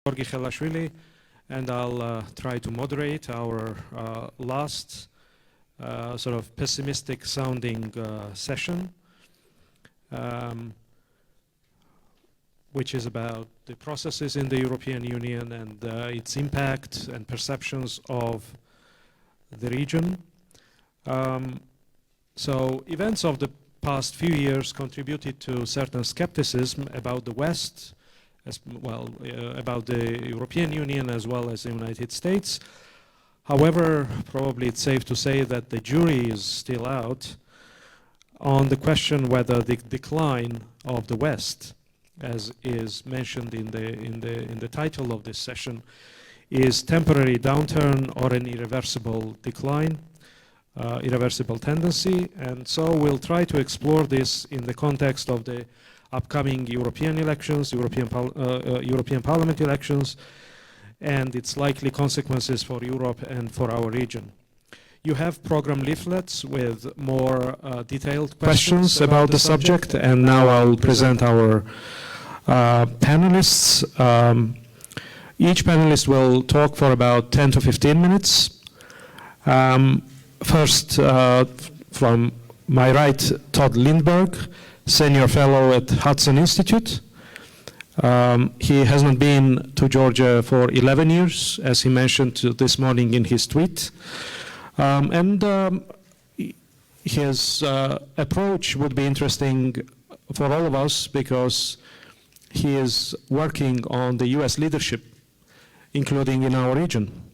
Giorgi Khelashvili, and I'll try to moderate our last sort of pessimistic sounding session, which is about the processes in the European Union and its impact and perceptions of the region. So events of the past few years contributed to certain skepticism about the West, as well, about the European Union as well as the United States. However, probably it's safe to say that the jury is still out on the question whether the decline of the West, as is mentioned in the title of this session, is temporary downturn or an irreversible decline, irreversible tendency. And so we'll try to explore this in the context of the upcoming European elections, European Parliament elections, and its likely consequences for Europe and for our region. You have program leaflets with more detailed questions about the subject, and now I'll present our panelists. Each panelist will talk for about 10 to 15 minutes. First, from my right, Todd Lindberg, Senior Fellow at Hudson Institute. He has not been to Georgia for 11 years, as he mentioned this morning in his tweet. His approach would be interesting for all of us because he is working on the US leadership, including in our region.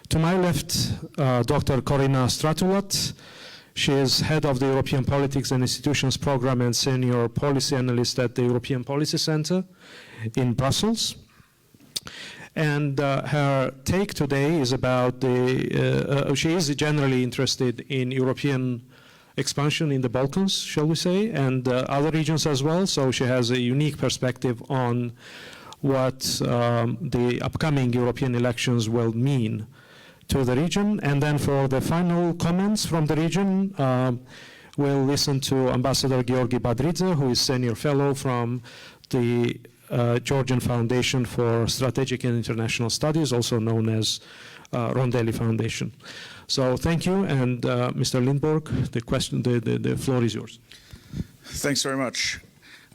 To my left, Dr. Corina Stratulat. She is head of the European Politics and Institutions Program and senior policy analyst at the European Policy Center in Brussels. And her take today is about she is generally interested in European expansion in the Balkans, shall we say, and other regions as well. So she has a unique perspective on what the upcoming European elections will mean to the region. And then for the final comments from the region, we'll listen to Ambassador Giorgi Badridze, who is Senior Fellow from the Georgian Foundation for Strategic and International Studies, also known as Rondelli Foundation. So thank you, and Mr. Lindberg, the floor is yours. Thanks very much.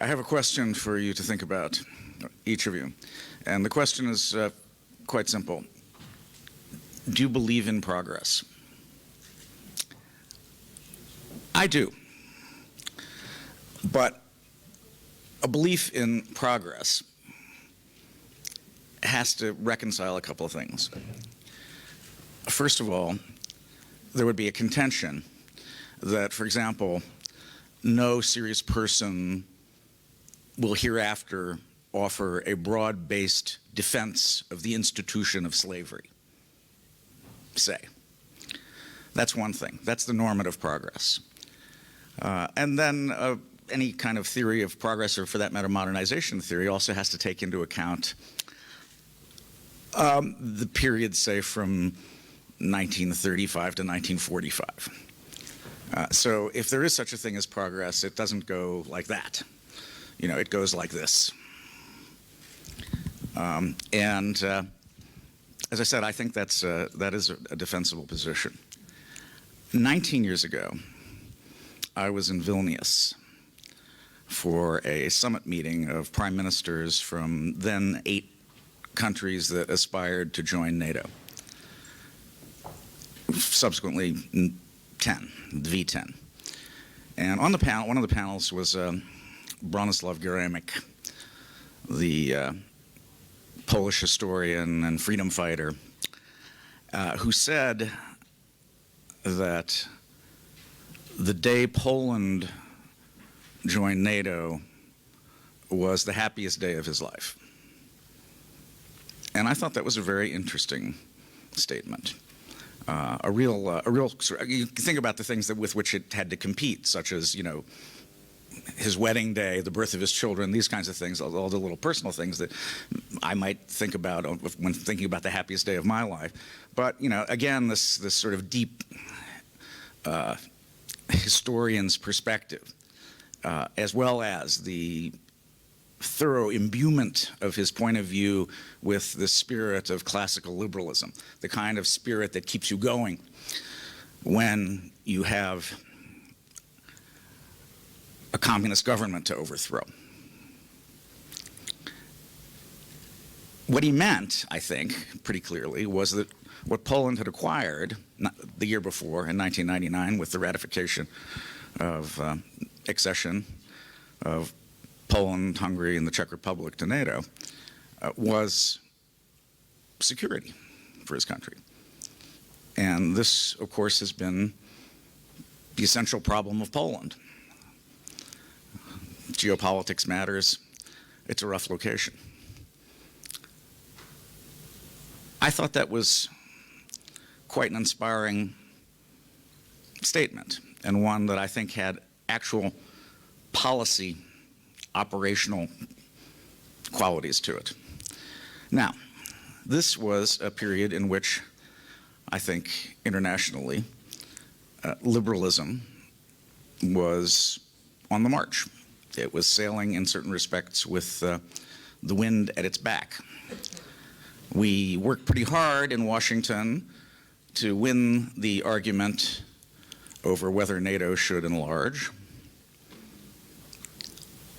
I have a question for you to think about, each of you. And the question is quite simple. Do you believe in progress? I do. But a belief in progress has to reconcile a couple of things. First of all, there would be a contention that, for example, no serious person will hereafter offer a broad-based defense of the institution of slavery. Say. That's one thing. That's the normative progress. And then any kind of theory of progress, or for that matter modernization theory, also has to take into account the period, say, from 1935 to 1945. So if there is such a thing as progress, it doesn't go like that. You know, it goes like this. As I said, I think that is a defensible position. 19 years ago, I was in Vilnius for a summit meeting of prime ministers from then 8 countries that aspired to join NATO. Subsequently 10, the V10. And on the panel, one of the panels was Bronislaw Geremek, the Polish historian and freedom fighter, who said that the day Poland joined NATO was the happiest day of his life. And I thought that was a very interesting statement. You think about the things with which it had to compete, such as, you know, his wedding day, the birth of his children, these kinds of things, all the little personal things that I might think about when thinking about the happiest day of my life. But, you know, again, this sort of deep historian's perspective, as well as the thorough imbuement of his point of view with the spirit of classical liberalism, the kind of spirit that keeps you going when you have a communist government to overthrow. What he meant, I think, pretty clearly, was that what Poland had acquired the year before, in 1999, with the ratification of accession of Poland, Hungary, and the Czech Republic to NATO, was security for his country. And this, of course, has been the essential problem of Poland. Geopolitics matters. It's a rough location. I thought that was quite an inspiring statement, and one that I think had actual policy, operational qualities to it. Now, this was a period in which I think internationally liberalism was on the march. It was sailing in certain respects with the wind at its back. We worked pretty hard in Washington to win the argument over whether NATO should enlarge.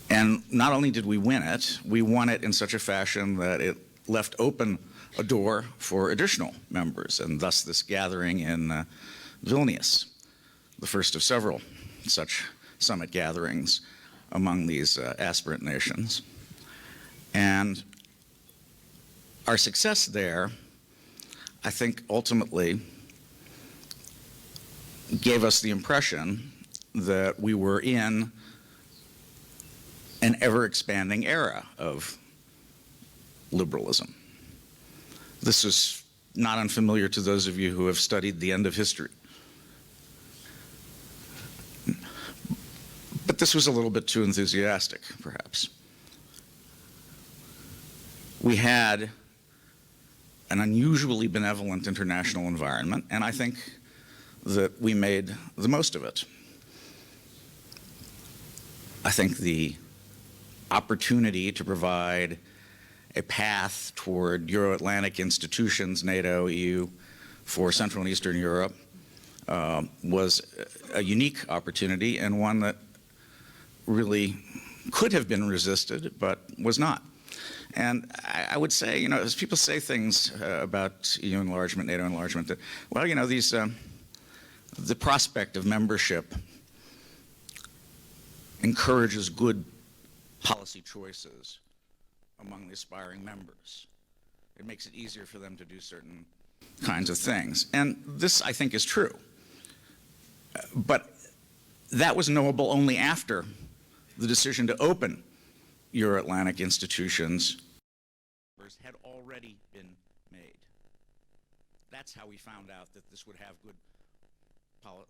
And not only did we win it, we won it in such a fashion that it left open a door for additional members, and thus this gathering in Vilnius, the first of several such summit gatherings among these aspirant nations. And our success there, I think, ultimately gave us the impression that we were in an ever-expanding era of liberalism. This is not unfamiliar to those of you who have studied the end of history. But this was a little bit too enthusiastic, perhaps. We had an unusually benevolent international environment, and I think that we made the most of it. I think the opportunity to provide a path toward Euro-Atlantic institutions, NATO, EU, for Central and Eastern Europe was a unique opportunity, and one that really could have been resisted, but was not. And I would say, you know, as people say things about EU enlargement, NATO enlargement, that, well, you know, these, the prospect of membership encourages good policy choices among the aspiring members. It makes it easier for them to do certain kinds of things. And this, I think, is true. But that was knowable only after the decision to open Euro-Atlantic institutions had already been made. That's how we found out that this would have good,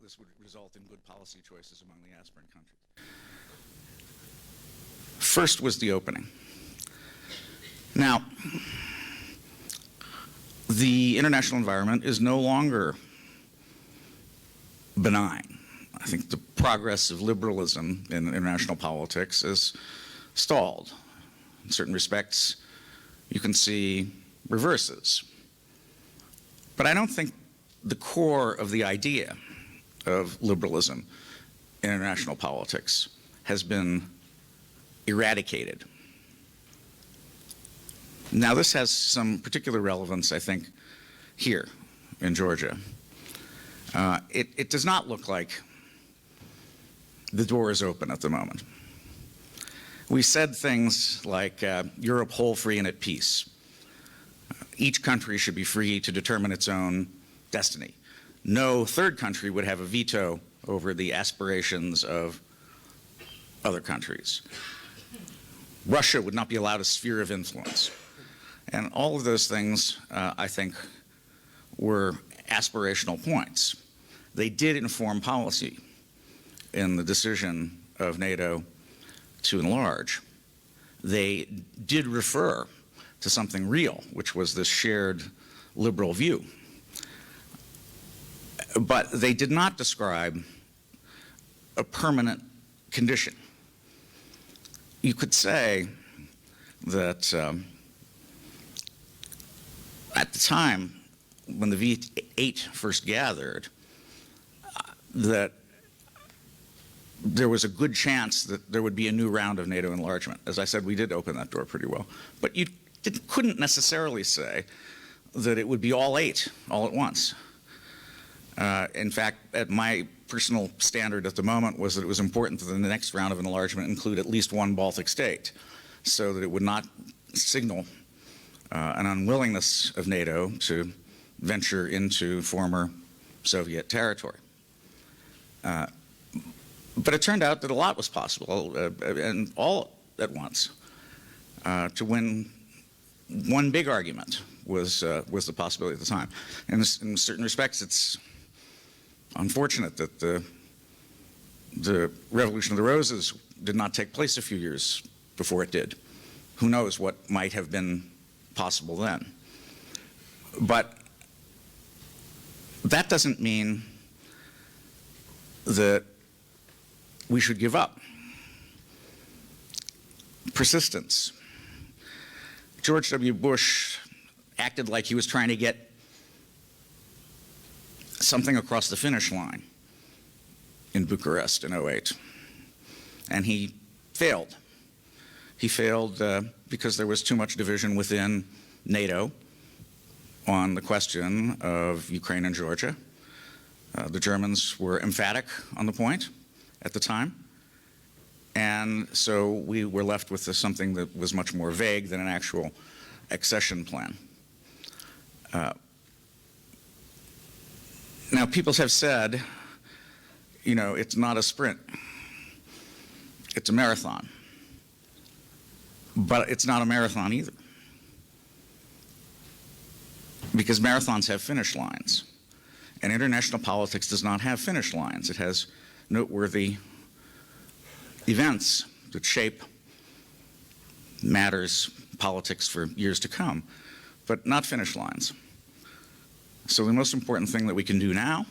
this would result in good policy choices among the aspirant countries. First was the opening. Now, the international environment is no longer benign. I think the progress of liberalism in international politics is stalled. In certain respects, you can see reverses. But I don't think the core of the idea of liberalism in international politics has been eradicated. Now, this has some particular relevance, I think, here in Georgia. It does not look like the door is open at the moment. We said things like Europe whole, free, and at peace. Each country should be free to determine its own destiny. No third country would have a veto over the aspirations of other countries. Russia would not be allowed a sphere of influence. And all of those things, I think, were aspirational points. They did inform policy in the decision of NATO to enlarge. They did refer to something real, which was this shared liberal view. But they did not describe a permanent condition. You could say that at the time when the VIII first gathered, that there was a good chance that there would be a new round of NATO enlargement. As I said, we did open that door pretty well. But you couldn't necessarily say that it would be all 8 all at once. In fact, at my personal standard at the moment was that it was important that the next round of enlargement include at least one Baltic state, so that it would not signal an unwillingness of NATO to venture into former Soviet territory. But it turned out that a lot was possible, and all at once. To win one big argument was the possibility at the time. And in certain respects, it's unfortunate that the Revolution of the Roses did not take place a few years before it did. Who knows what might have been possible then. But that doesn't mean that we should give up. Persistence. George W. Bush acted like he was trying to get something across the finish line in Bucharest in '08. And he failed. He failed because there was too much division within NATO on the question of Ukraine and Georgia. The Germans were emphatic on the point at the time. And so we were left with something that was much more vague than an actual accession plan. Now, people have said, you know, it's not a sprint, it's a marathon. But it's not a marathon either, because marathons have finish lines, and international politics does not have finish lines. It has noteworthy events that shape matters, politics for years to come, but not finish lines. So the most important thing that we can do now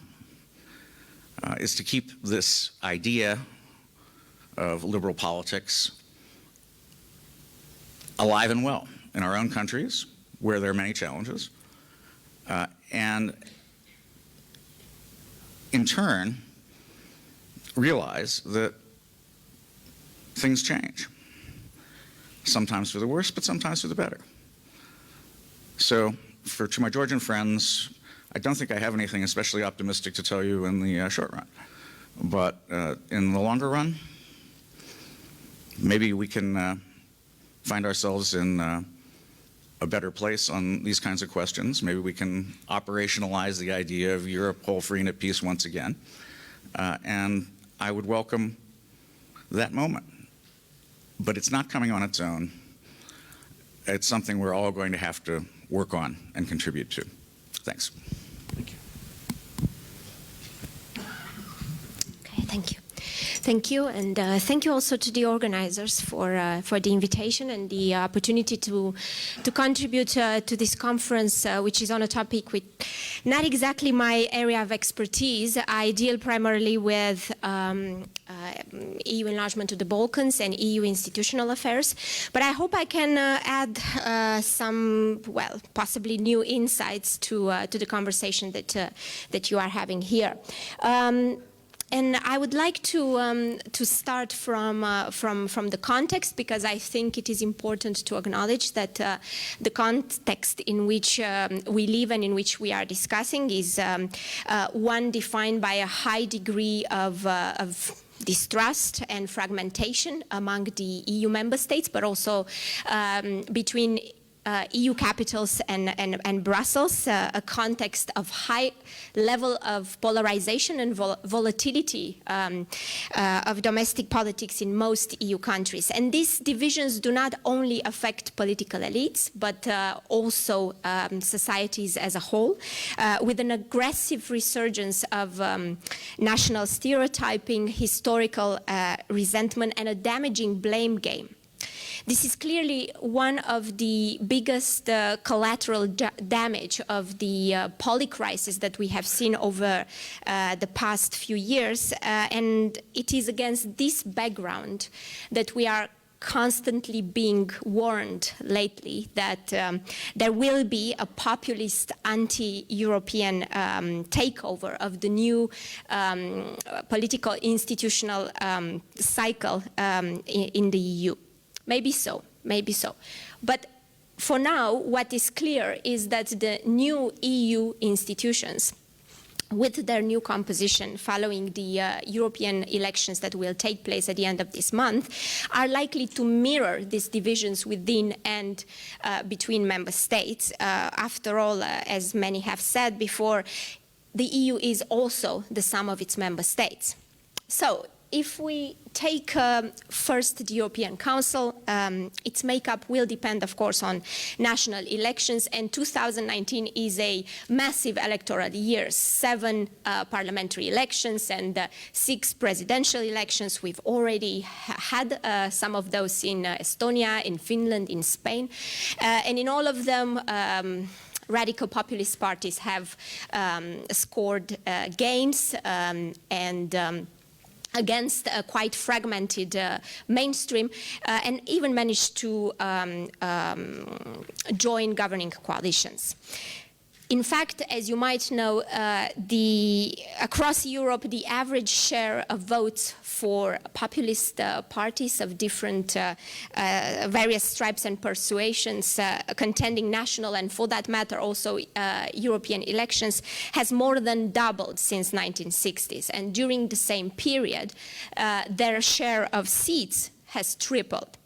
is to keep this idea of liberal politics alive and well in our own countries, where there are many challenges, and in turn realize that things change, sometimes for the worse, but sometimes for the better. So to my Georgian friends, I don't think I have anything especially optimistic to tell you in the short run, but in the longer run, maybe we can find ourselves in a better place on these kinds of questions. Maybe we can operationalize the idea of Europe whole, free, and at peace once again. And I would welcome that moment. But it's not coming on its own. It's something we're all going to have to work on and contribute to. Thanks. Thank you. Okay, thank you. Thank you, and thank you also to the organizers for the invitation and the opportunity to contribute to this conference, which is on a topic with not exactly my area of expertise. I deal primarily with EU enlargement to the Balkans and EU institutional affairs, but I hope I can add some, well, possibly new insights to the conversation that you are having here. And I would like to start from the context, because I think it is important to acknowledge that the context in which we live and in which we are discussing is one defined by a high degree of distrust and fragmentation among the EU member states, but also between EU capitals and Brussels, a context of high level of polarization and volatility of domestic politics in most EU countries. And these divisions do not only affect political elites, but also societies as a whole, with an aggressive resurgence of national stereotyping, historical resentment, and a damaging blame game. This is clearly one of the biggest collateral damage of the polycrisis that we have seen over the past few years, and it is against this background that we are constantly being warned lately that there will be a populist anti-European takeover of the new political institutional cycle in the EU. Maybe so, maybe so. But for now, what is clear is that the new EU institutions, with their new composition following the European elections that will take place at the end of this month, are likely to mirror these divisions within and between member states. After all, as many have said before, the EU is also the sum of its member states. So, if we take first the European Council, its makeup will depend, of course, on national elections, and 2019 is a massive electoral year. 7 parliamentary elections and 6 presidential elections. We've already had some of those in Estonia, in Finland, in Spain, and in all of them, radical populist parties have scored gains and against a quite fragmented mainstream, and even managed to join governing coalitions. In fact, as you might know, across Europe, the average share of votes for populist parties of different various stripes and persuasions contending national and, for that matter, also European elections has more than doubled since 1960s. And during the same period, their share of seats has tripled.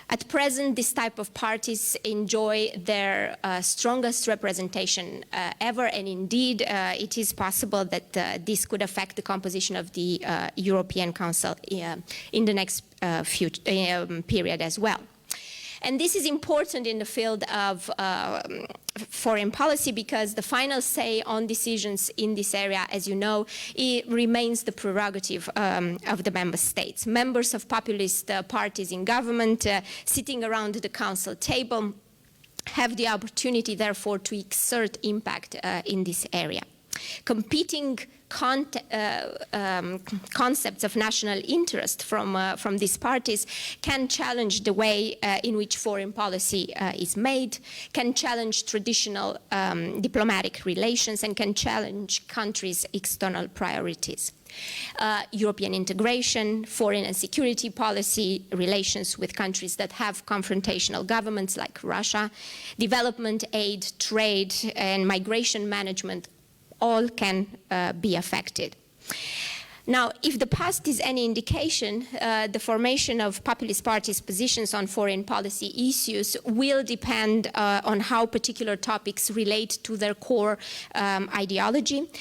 At present, this type of parties enjoy their strongest representation ever, and indeed it is possible that this could affect the composition of the European Council in the next period as well. And this is important in the field of foreign policy because the final say on decisions in this area, as you know, it remains the prerogative of the member states. Members of populist parties in government sitting around the council table have the opportunity, therefore, to exert impact in this area. Competing concepts of national interest from these parties can challenge the way in which foreign policy is made, can challenge traditional diplomatic relations, and can challenge countries' external priorities. European integration, foreign and security policy, relations with countries that have confrontational governments like Russia, development aid, trade, and migration management all can be affected. Now, if the past is any indication, the formation of populist parties' positions on foreign policy issues will depend on how particular topics relate to their core ideology,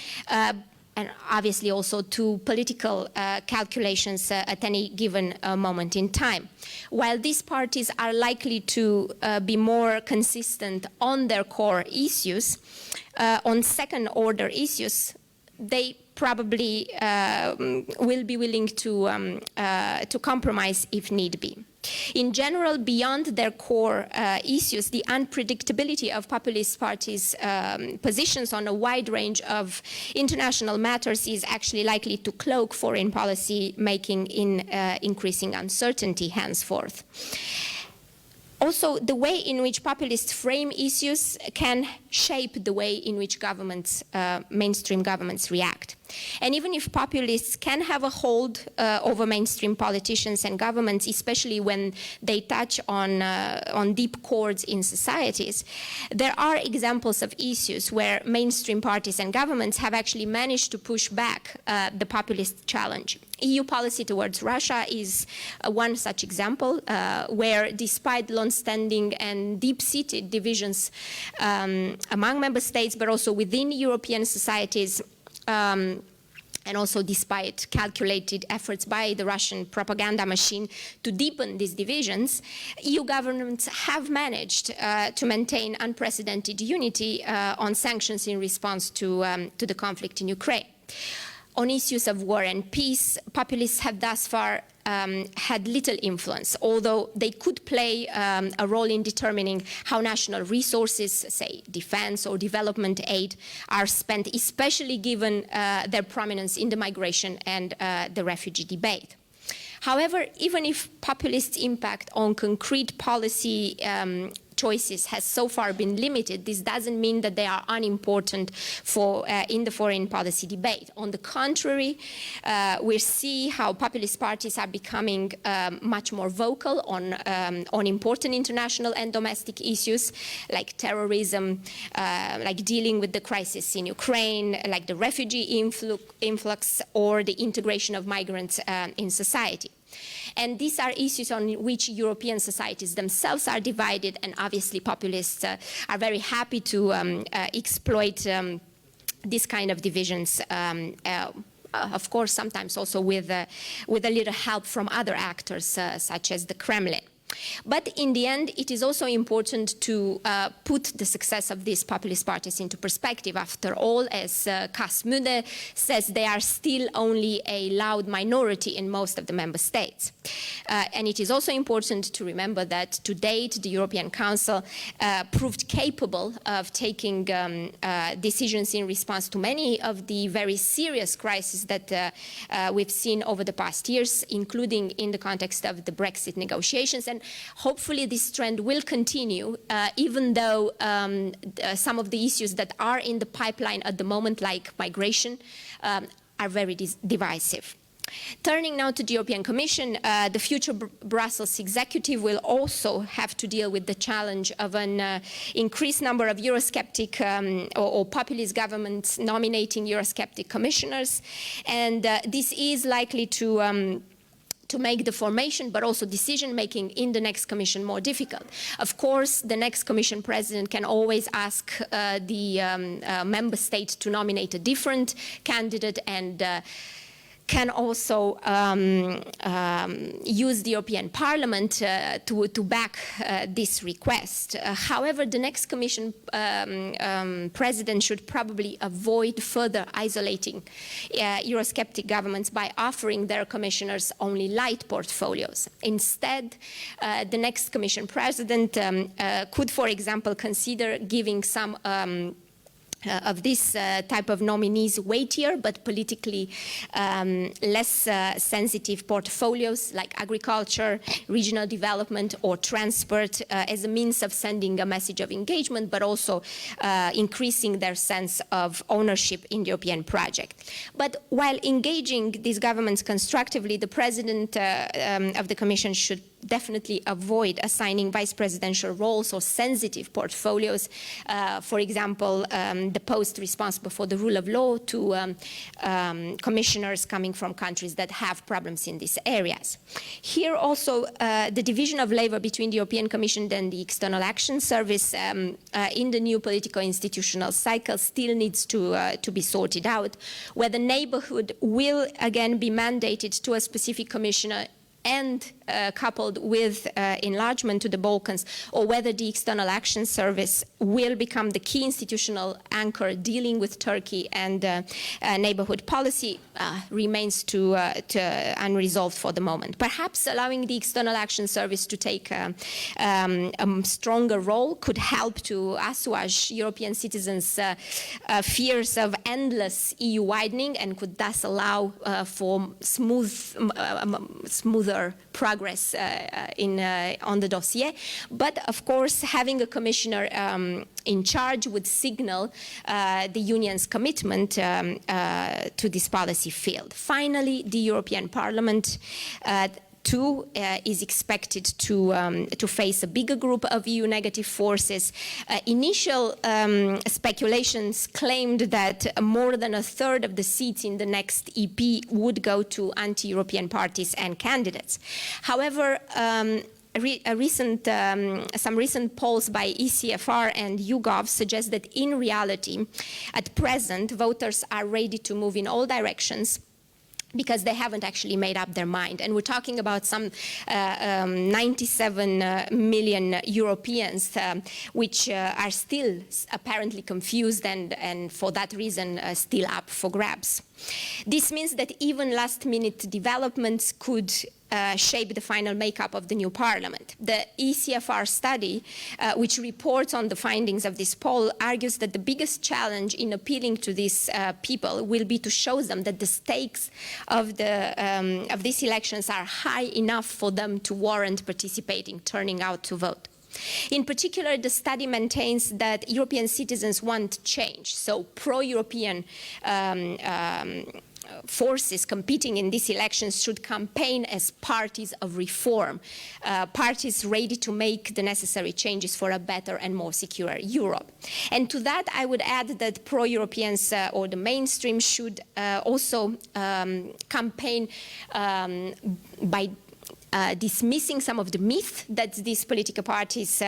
and obviously also to political calculations at any given moment in time. While these parties are likely to be more consistent on their core issues, on second-order issues, they probably will be willing to compromise if need be. In general, beyond their core issues, the unpredictability of populist parties' positions on a wide range of international matters is actually likely to cloak foreign policy making in increasing uncertainty henceforth. Also, the way in which populists frame issues can shape the way in which governments, mainstream governments react. And even if populists can have a hold over mainstream politicians and governments, especially when they touch on deep chords in societies, there are examples of issues where mainstream parties and governments have actually managed to push back the populist challenge. EU policy towards Russia is one such example, where despite long-standing and deep-seated divisions among member states, but also within European societies, and also despite calculated efforts by the Russian propaganda machine to deepen these divisions, EU governments have managed to maintain unprecedented unity on sanctions in response to the conflict in Ukraine. On issues of war and peace, populists have thus far had little influence, although they could play a role in determining how national resources, say defense or development aid, are spent, especially given their prominence in the migration and the refugee debate. However, even if populist impact on concrete policy choices has so far been limited, this doesn't mean that they are unimportant in the foreign policy debate. On the contrary, we see how populist parties are becoming much more vocal on important international and domestic issues like terrorism, like dealing with the crisis in Ukraine, like the refugee influx or the integration of migrants in society. And these are issues on which European societies themselves are divided, and obviously populists are very happy to exploit these kind of divisions, of course sometimes also with a little help from other actors such as the Kremlin. But in the end, it is also important to put the success of these populist parties into perspective. After all, as Cas Müde says, they are still only a loud minority in most of the member states. And it is also important to remember that to date, the European Council proved capable of taking decisions in response to many of the very serious crises that we've seen over the past years, including in the context of the Brexit negotiations. And hopefully this trend will continue, even though some of the issues that are in the pipeline at the moment, like migration, are very divisive. Turning now to the European Commission, the future Brussels executive will also have to deal with the challenge of an increased number of Eurosceptic or populist governments nominating Eurosceptic commissioners, and this is likely to make the formation but also decision-making in the next Commission more difficult. Of course, the next Commission President can always ask the member state to nominate a different candidate, and can also use the European Parliament to back this request. However, the next Commission President should probably avoid further isolating Eurosceptic governments by offering their commissioners only light portfolios. Instead, the next Commission President could, for example, consider giving some of this type of nominees weightier but politically less sensitive portfolios like agriculture, regional development or transport as a means of sending a message of engagement, but also increasing their sense of ownership in the European project. But while engaging these governments constructively, the President of the Commission should definitely avoid assigning vice presidential roles or sensitive portfolios, for example, the post responsible for the rule of law to commissioners coming from countries that have problems in these areas. Here also, the division of labor between the European Commission and the External Action Service in the new political institutional cycle still needs to be sorted out, whether neighborhood will again be mandated to a specific commissioner and coupled with enlargement to the Balkans, or whether the External Action Service will become the key institutional anchor dealing with Turkey and neighborhood policy remains unresolved for the moment. Perhaps allowing the External Action Service to take a stronger role could help to assuage European citizens' fears of endless EU widening and could thus allow for smoother progress on the dossier. But of course, having a commissioner in charge would signal the Union's commitment to this policy field. Finally, the European Parliament too is expected to face a bigger group of EU negative forces. Initial speculations claimed that more than a third of the seats in the next EP would go to anti-European parties and candidates. However, some recent polls by ECFR and YouGov suggest that in reality, at present, voters are ready to move in all directions because they haven't actually made up their mind. And we're talking about some 97 million Europeans, which are still apparently confused and for that reason still up for grabs. This means that even last-minute developments could shape the final makeup of the new parliament. The ECFR study, which reports on the findings of this poll, argues that the biggest challenge in appealing to these people will be to show them that the stakes of these elections are high enough for them to warrant participating, turning out to vote. In particular, the study maintains that European citizens want change, so pro-European forces competing in these elections should campaign as parties of reform, parties ready to make the necessary changes for a better and more secure Europe. And to that, I would add that pro-Europeans or the mainstream should also campaign by dismissing some of the myths that these political parties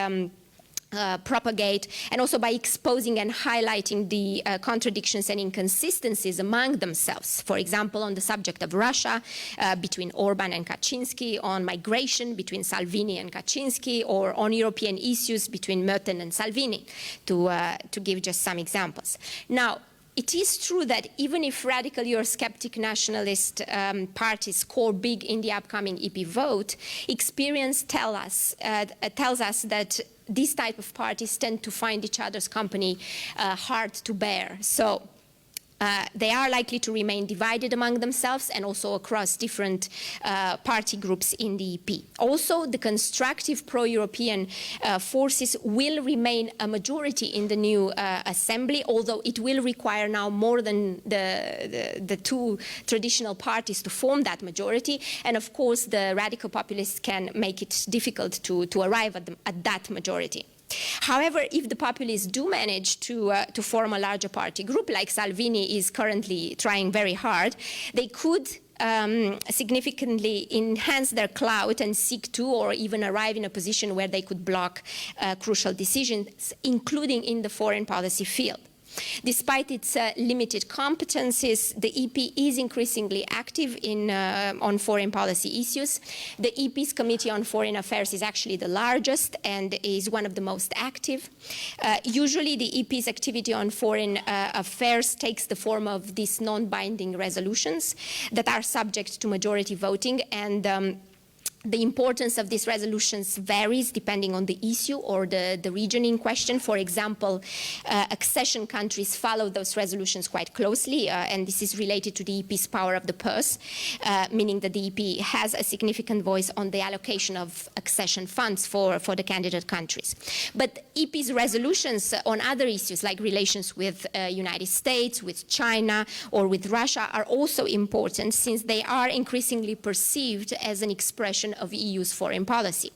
propagate, and also by exposing and highlighting the contradictions and inconsistencies among themselves. For example, on the subject of Russia, between Orban and Kaczynski, on migration between Salvini and Kaczynski, or on European issues between Merten and Salvini, to give just some examples. Now, it is true that even if radical Eurosceptic nationalist parties score big in the upcoming EP vote, experience tells us that these type of parties tend to find each other's company hard to bear. So they are likely to remain divided among themselves and also across different party groups in the EP. Also, the constructive pro-European forces will remain a majority in the new assembly, although it will require now more than the two traditional parties to form that majority. And of course, the radical populists can make it difficult to arrive at that majority. However, if the populists do manage to form a larger party group, like Salvini is currently trying very hard, they could significantly enhance their clout and seek to, or even arrive in a position where they could block crucial decisions, including in the foreign policy field. Despite its limited competencies, the EP is increasingly active on foreign policy issues. The EP's Committee on Foreign Affairs is actually the largest and is one of the most active. Usually, the EP's activity on foreign affairs takes the form of these non-binding resolutions that are subject to majority voting, and the importance of these resolutions varies depending on the issue or the region in question. For example, accession countries follow those resolutions quite closely, and this is related to the EP's power of the purse, meaning that the EP has a significant voice on the allocation of accession funds for the candidate countries. But EP's resolutions on other issues like relations with United States, with China, or with Russia are also important, since they are increasingly perceived as an expression of EU's foreign policy.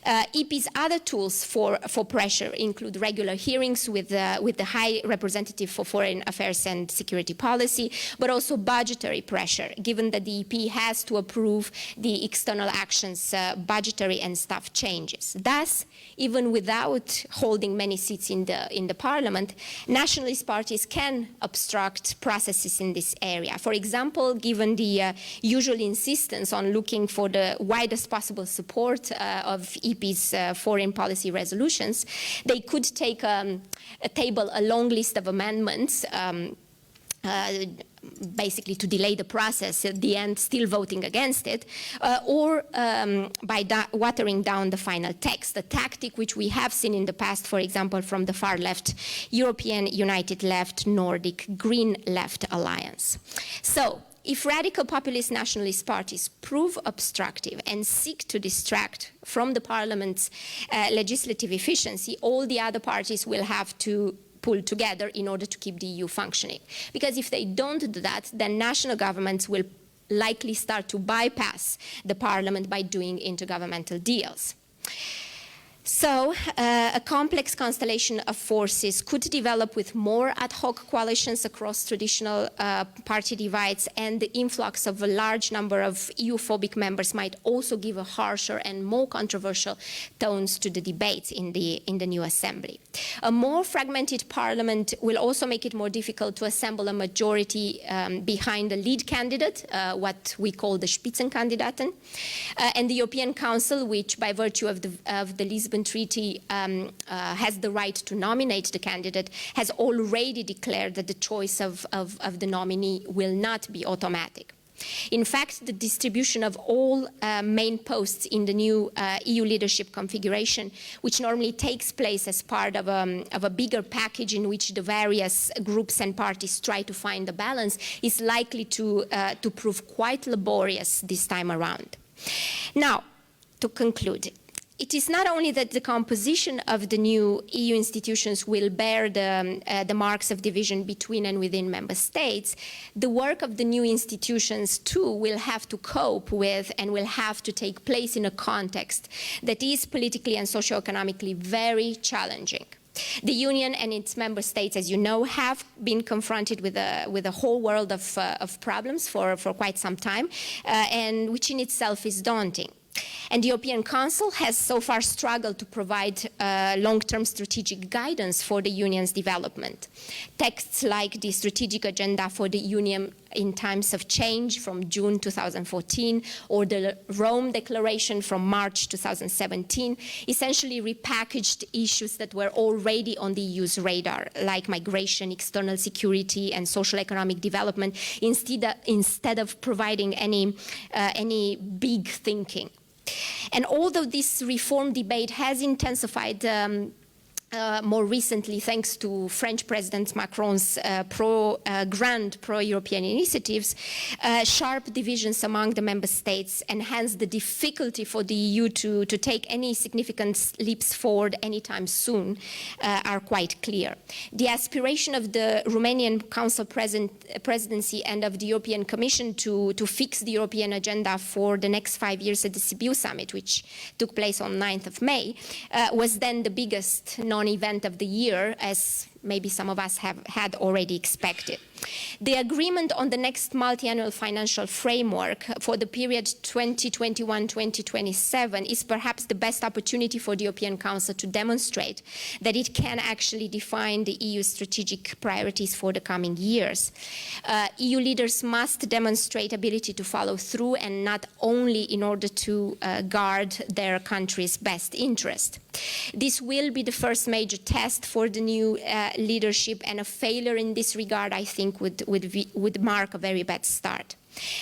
EP's other tools for pressure include regular hearings with the High Representative for Foreign Affairs and Security Policy, but also budgetary pressure, given that the EP has to approve the external actions, budgetary and staff changes. Thus, even without holding many seats in the parliament, nationalist parties can obstruct processes in this area. For example, given the usual insistence on looking for the widest possible support of EP's foreign policy resolutions, they could take table a long list of amendments, basically to delay the process, at the end still voting against it, or by watering down the final text, a tactic which we have seen in the past, for example, from the far left European United Left, Nordic Green Left alliance. So, if radical populist nationalist parties prove obstructive and seek to distract from the parliament's legislative efficiency, all the other parties will have to pull together in order to keep the EU functioning. Because if they don't do that, then national governments will likely start to bypass the parliament by doing intergovernmental deals. So, a complex constellation of forces could develop with more ad hoc coalitions across traditional party divides, and the influx of a large number of EU-phobic members might also give a harsher and more controversial tones to the debates in the new assembly. A more fragmented parliament will also make it more difficult to assemble a majority behind the lead candidate, what we call the Spitzenkandidaten, and the European Council, which by virtue of the Lisbon Treaty has the right to nominate the candidate, has already declared that the choice of the nominee will not be automatic. In fact, the distribution of all main posts in the new EU leadership configuration, which normally takes place as part of a bigger package in which the various groups and parties try to find a balance, is likely to prove quite laborious this time around. Now, to conclude, it is not only that the composition of the new EU institutions will bear the marks of division between and within member states, the work of the new institutions too will have to cope with and will have to take place in a context that is politically and socio-economically very challenging. The Union and its member states, as you know, have been confronted with a whole world of problems for quite some time, and which in itself is daunting. And the European Council has so far struggled to provide long-term strategic guidance for the Union's development. Texts like the Strategic Agenda for the Union in Times of Change from June 2014 or the Rome Declaration from March 2017 essentially repackaged issues that were already on the EU's radar, like migration, external security, and social economic development, instead of providing any big thinking. And although this reform debate has intensified more recently, thanks to French President Macron's grand pro-European initiatives, sharp divisions among the member states and hence the difficulty for the EU to take any significant leaps forward anytime soon are quite clear. The aspiration of the Romanian Council presidency and of the European Commission to fix the European agenda for the next 5 years at the Sibiu summit, which took place on 9th of May, was then the biggest non-event of the year, as maybe some of us had already expected. The agreement on the next multi-annual financial framework for the period 2021-2027 is perhaps the best opportunity for the European Council to demonstrate that it can actually define the EU's strategic priorities for the coming years. EU leaders must demonstrate ability to follow through, and not only in order to guard their country's best interest. This will be the first major test for the new leadership, and a failure in this regard, I think, would mark a very bad start.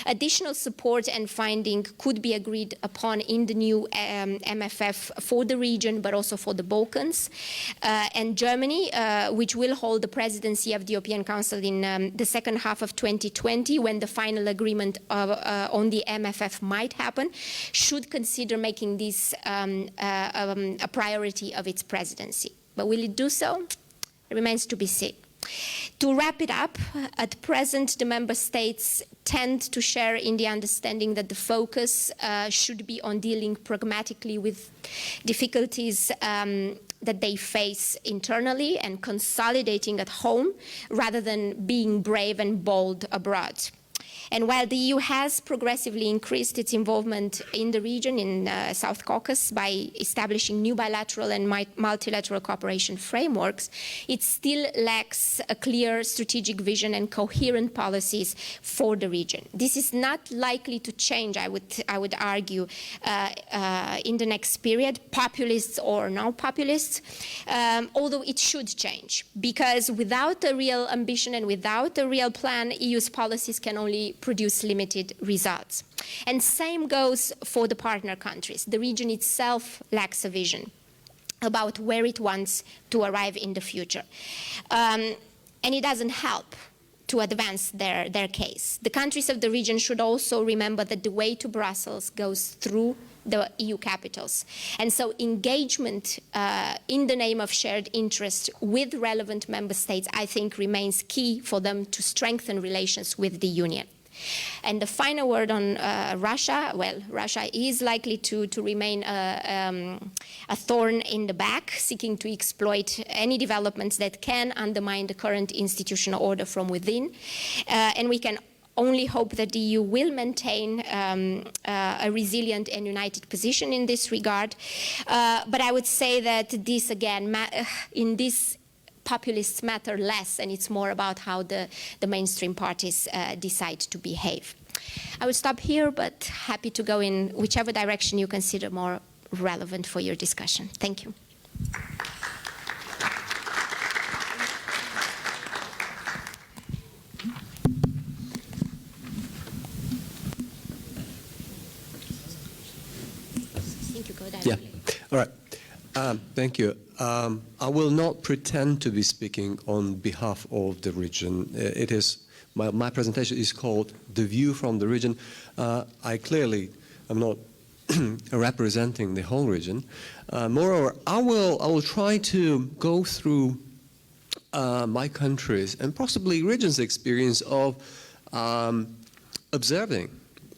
Additional support and funding could be agreed upon in the new MFF for the region, but also for the Balkans. And Germany, which will hold the presidency of the European Council in the second half of 2020, when the final agreement on the MFF might happen, should consider making this a priority of its presidency. But will it do so? It remains to be seen. To wrap it up, at present, the member states tend to share in the understanding that the focus should be on dealing pragmatically with difficulties that they face internally and consolidating at home, rather than being brave and bold abroad. And while the EU has progressively increased its involvement in the region, in South Caucasus, by establishing new bilateral and multilateral cooperation frameworks, it still lacks a clear strategic vision and coherent policies for the region. This is not likely to change, I would argue, in the next period, populists or non-populists, although it should change, because without a real ambition and without a real plan, EU's policies can only produce limited results. And same goes for the partner countries. The region itself lacks a vision about where it wants to arrive in the future. And it doesn't help to advance their case. The countries of the region should also remember that the way to Brussels goes through the EU capitals. And so engagement in the name of shared interest with relevant member states, I think, remains key for them to strengthen relations with the Union. And the final word on Russia, well, Russia is likely to remain a thorn in the back, seeking to exploit any developments that can undermine the current institutional order from within. And we can only hope that the EU will maintain a resilient and united position in this regard. But I would say that this, again, in this populists matter less, and it's more about how the mainstream parties decide to behave. I will stop here, but happy to go in whichever direction you consider more relevant for your discussion. Thank you. All right. Thank you. I will not pretend to be speaking on behalf of the region. It is my presentation is called "The View from the Region." I clearly am not representing the whole region. Moreover, I will try to go through my country's and possibly region's experience of observing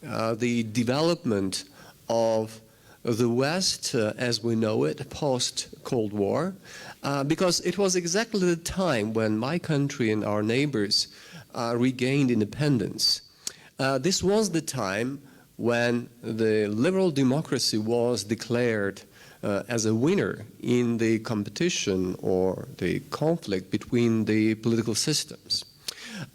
the development of the West as we know it post-Cold War, because it was exactly the time when my country and our neighbors regained independence. This was the time when the liberal democracy was declared as a winner in the competition or the conflict between the political systems.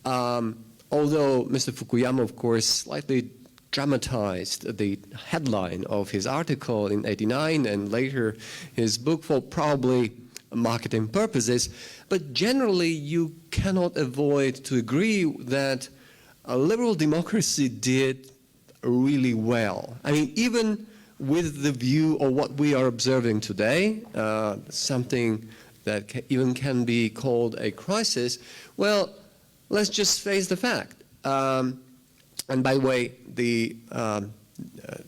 Although Mr. Fukuyama, of course, slightly dramatized the headline of his article in '89 and later his book for probably marketing purposes, but generally you cannot avoid to agree that a liberal democracy did really well. I mean, even with the view of what we are observing today, something that even can be called a crisis, well, let's just face the fact. And by the way, the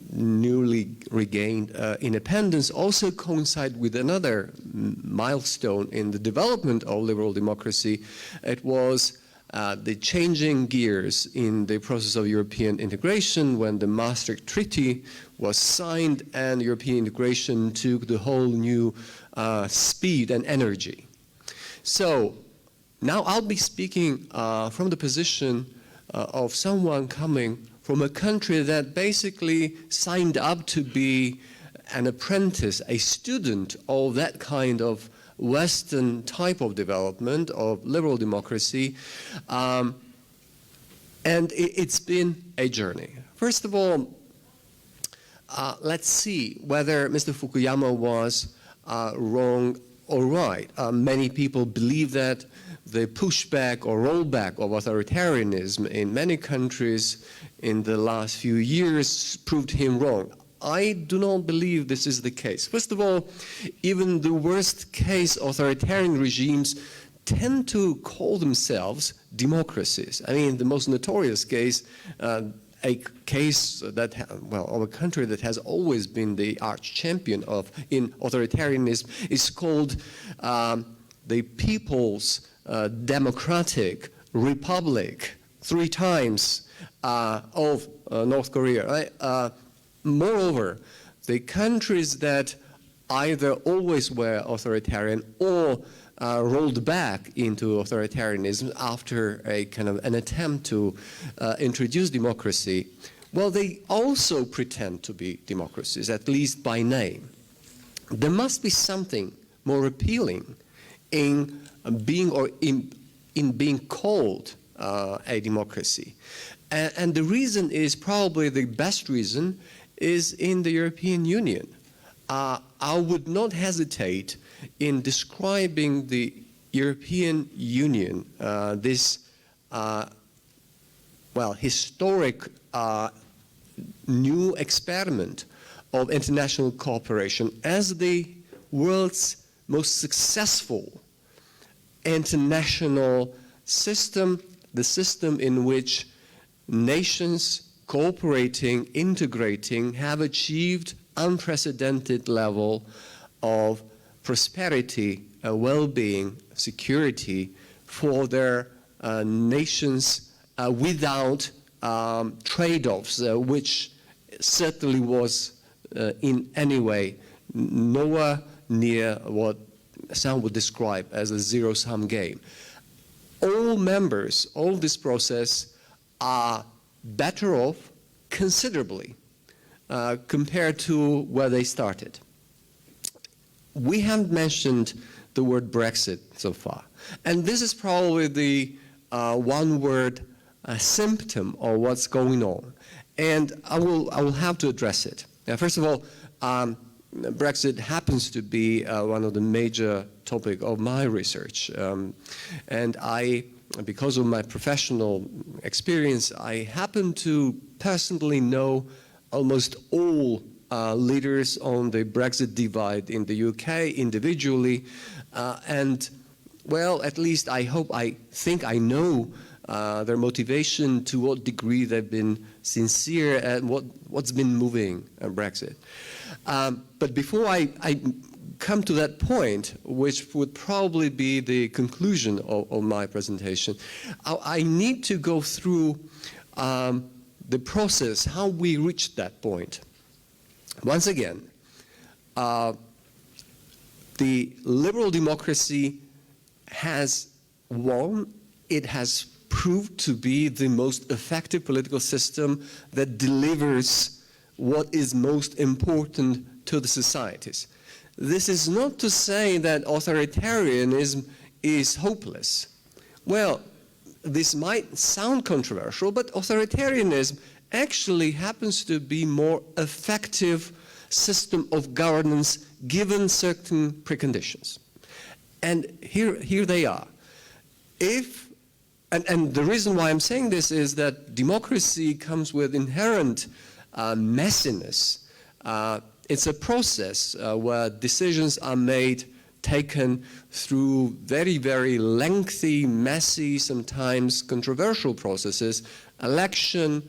newly regained independence also coincide with another milestone in the development of liberal democracy. It was the changing gears in the process of European integration when the Maastricht Treaty was signed and European integration took the whole new speed and energy. So now I'll be speaking from the position of someone coming from a country that basically signed up to be an apprentice, a student of that kind of Western type of development of liberal democracy, and it's been a journey. First of all, let's see whether Mr. Fukuyama was wrong or right. Many people believe that the pushback or rollback of authoritarianism in many countries in the last few years proved him wrong. I do not believe this is the case. First of all, even the worst case authoritarian regimes tend to call themselves democracies. I mean, the most notorious case, a case that, of a country that has always been the arch champion in authoritarianism is called the People's Democratic Republic, 3 times of North Korea. Right? Moreover, the countries that either always were authoritarian or rolled back into authoritarianism after a kind of an attempt to introduce democracy, well, they also pretend to be democracies, at least by name. There must be something more appealing in being in being called a democracy. And the reason is probably the best reason is in the European Union. I would not hesitate in describing the European Union, this historic new experiment of international cooperation as the world's most successful international system, the system in which nations cooperating, integrating, have achieved unprecedented level of prosperity, well-being, security for their nations without trade-offs, which certainly was in any way nowhere near what some would describe as a zero-sum game. All members of this process are better off considerably compared to where they started. We haven't mentioned the word Brexit so far, and this is probably the one-word symptom of what's going on, and I will have to address it. Now, first of all, Brexit happens to be one of the major topics of my research, and because of my professional experience, I happen to personally know almost all leaders on the Brexit divide in the UK individually, and well, at least I think I know their motivation, to what degree they've been sincere, and what's been moving Brexit. But before I come to that point, which would probably be the conclusion of my presentation, I need to go through the process, how we reached that point. Once again, the liberal democracy has won. It has proved to be the most effective political system that delivers what is most important to the societies. This is not to say that authoritarianism is hopeless. Well, this might sound controversial, but authoritarianism actually happens to be more effective system of governance given certain preconditions. And here they are. And the reason why I'm saying this is that democracy comes with inherent messiness. It's a process where decisions are taken through very, very lengthy, messy, sometimes controversial processes, election,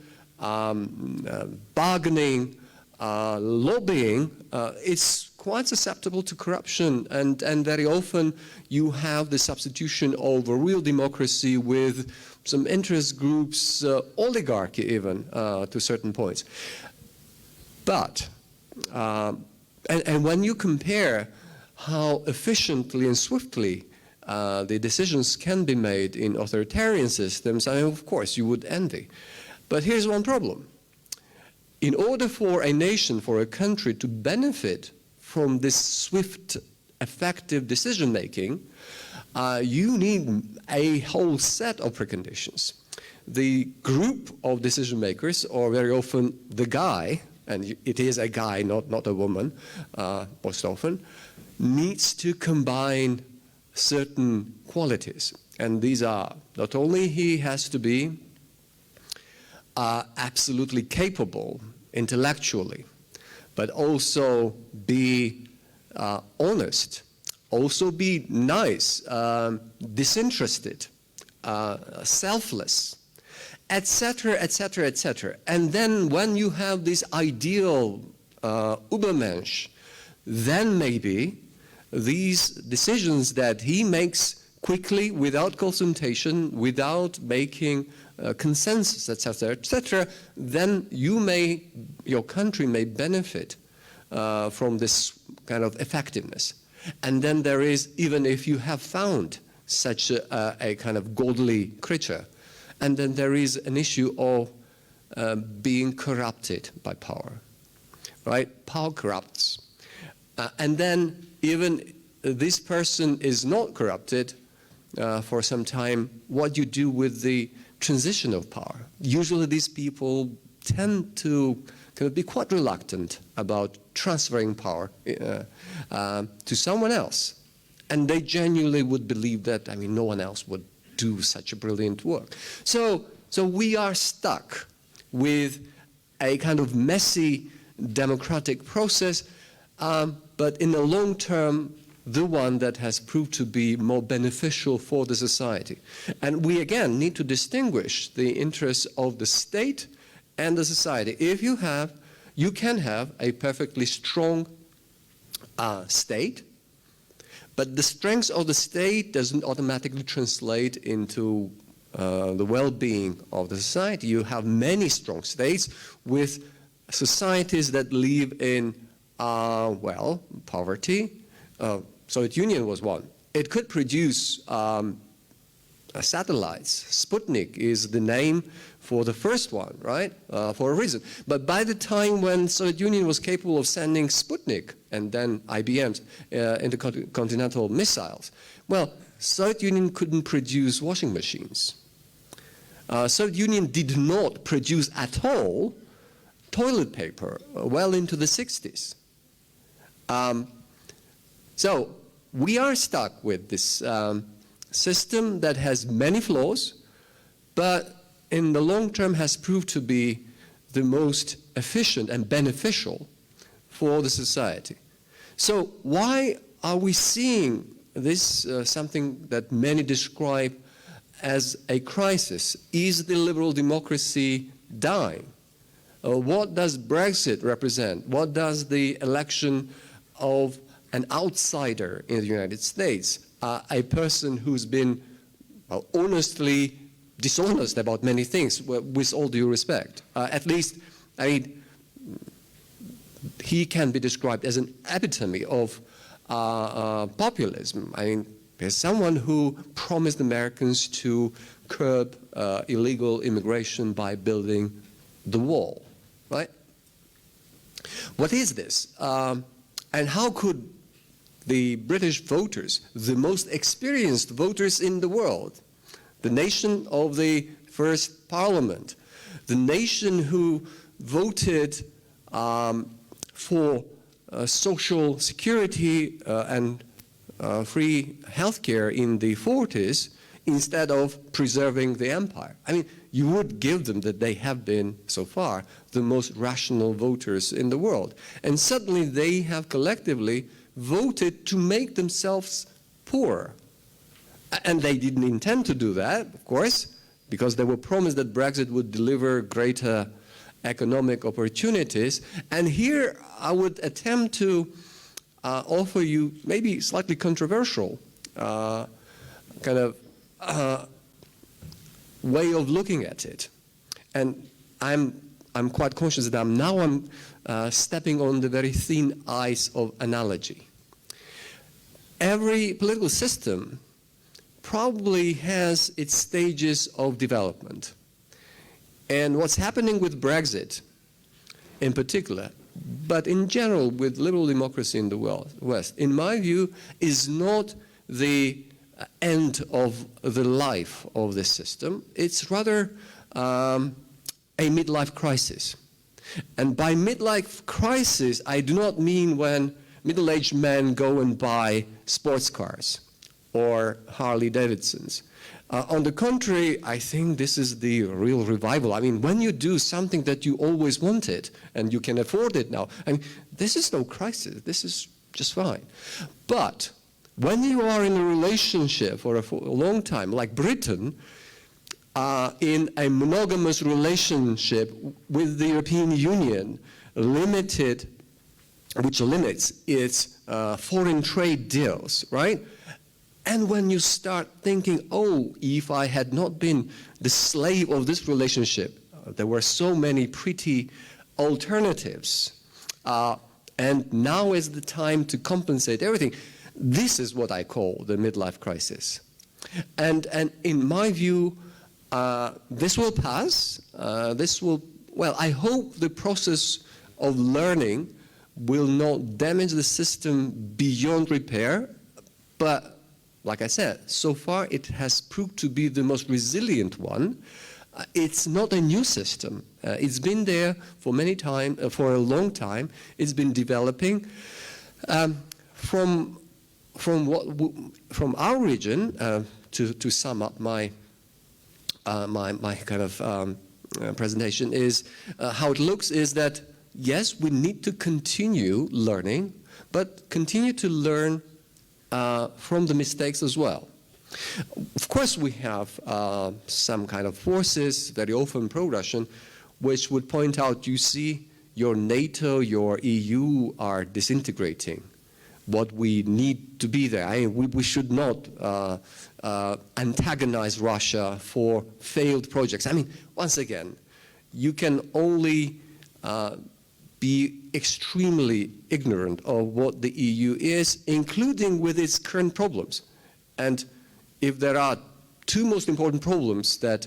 bargaining, lobbying. It's quite susceptible to corruption, and very often you have the substitution of a real democracy with some interest groups, oligarchy even, to certain points. But, and when you compare how efficiently and swiftly the decisions can be made in authoritarian systems, I mean, of course, you would envy. But here's one problem. In order for a nation, for a country to benefit from this swift, effective decision-making, you need a whole set of preconditions. The group of decision-makers, or very often the guy, and it is a guy, not a woman, most often, needs to combine certain qualities. And these are, not only he has to be absolutely capable intellectually, but also be honest, also be nice, disinterested, selfless, etc., etc., etc. And then when you have this ideal Übermensch, then maybe these decisions that he makes quickly, without consultation, without making consensus, etc., etc., then your country may benefit from this kind of effectiveness. And then there is, even if you have found such a kind of godly creature, and then there is an issue of being corrupted by power, right? Power corrupts. And then even this person is not corrupted for some time, what you do with the transition of power. Usually these people tend to kind of be quite reluctant about transferring power to someone else. And they genuinely would believe that, I mean, no one else would do such a brilliant work. So we are stuck with a kind of messy democratic process, but in the long term, the one that has proved to be more beneficial for the society. And we again need to distinguish the interests of the state and the society. If you can have a perfectly strong state, but the strength of the state doesn't automatically translate into the well-being of the society. You have many strong states with societies that live in, well, poverty. Soviet Union was one. It could produce satellites. Sputnik is the name for the first one, right? For a reason. But by the time when Soviet Union was capable of sending Sputnik and then IBM's intercontinental missiles, well, Soviet Union couldn't produce washing machines. Soviet Union did not produce at all toilet paper well into the 60s. So we are stuck with this system that has many flaws, but in the long term has proved to be the most efficient and beneficial for the society. So why are we seeing this something that many describe as a crisis? Is the liberal democracy dying? What does Brexit represent? What does the election of an outsider in the United States, a person who's been honestly dishonest about many things, with all due respect? At least, I mean, he can be described as an epitome of populism. I mean, there's someone who promised Americans to curb illegal immigration by building the wall, right? What is this? And how could the British voters, the most experienced voters in the world, the nation of the first parliament, the nation who voted for social security and free healthcare in the 40s instead of preserving the empire. I mean, you would give them that they have been, so far, the most rational voters in the world. And suddenly they have collectively voted to make themselves poorer. And they didn't intend to do that, of course, because they were promised that Brexit would deliver greater economic opportunities. And here I would attempt to offer you maybe slightly controversial kind of way of looking at it. And I'm quite conscious that I'm stepping on the very thin ice of analogy. Every political system probably has its stages of development. And what's happening with Brexit in particular, but in general with liberal democracy in the West, in my view, is not the end of the life of this system. It's rather a midlife crisis. And by midlife crisis, I do not mean when middle-aged men go and buy sports cars or Harley Davidsons. On the contrary, I think this is the real revival. I mean, when you do something that you always wanted and you can afford it now, I mean, this is no crisis. This is just fine. But when you are in a relationship for a long time, like Britain, in a monogamous relationship with the European Union, which limits its foreign trade deals, right? And when you start thinking, oh, if I had not been the slave of this relationship, there were so many pretty alternatives, and now is the time to compensate everything. This is what I call the midlife crisis. And in my view, this will pass. Well, I hope the process of learning will not damage the system beyond repair, but like I said, so far it has proved to be the most resilient one. It's not a new system. It's been there for for a long time. It's been developing. From our region, to sum up my kind of presentation, is how it looks is that yes, we need to continue learning, but continue to learn from the mistakes as well. Of course, we have some kind of forces, very often pro-Russian, which would point out, you see, your NATO, your EU are disintegrating. What we need to be there. We should not antagonize Russia for failed projects. I mean, once again, you can only be extremely ignorant of what the EU is, including with its current problems. And if there are two most important problems that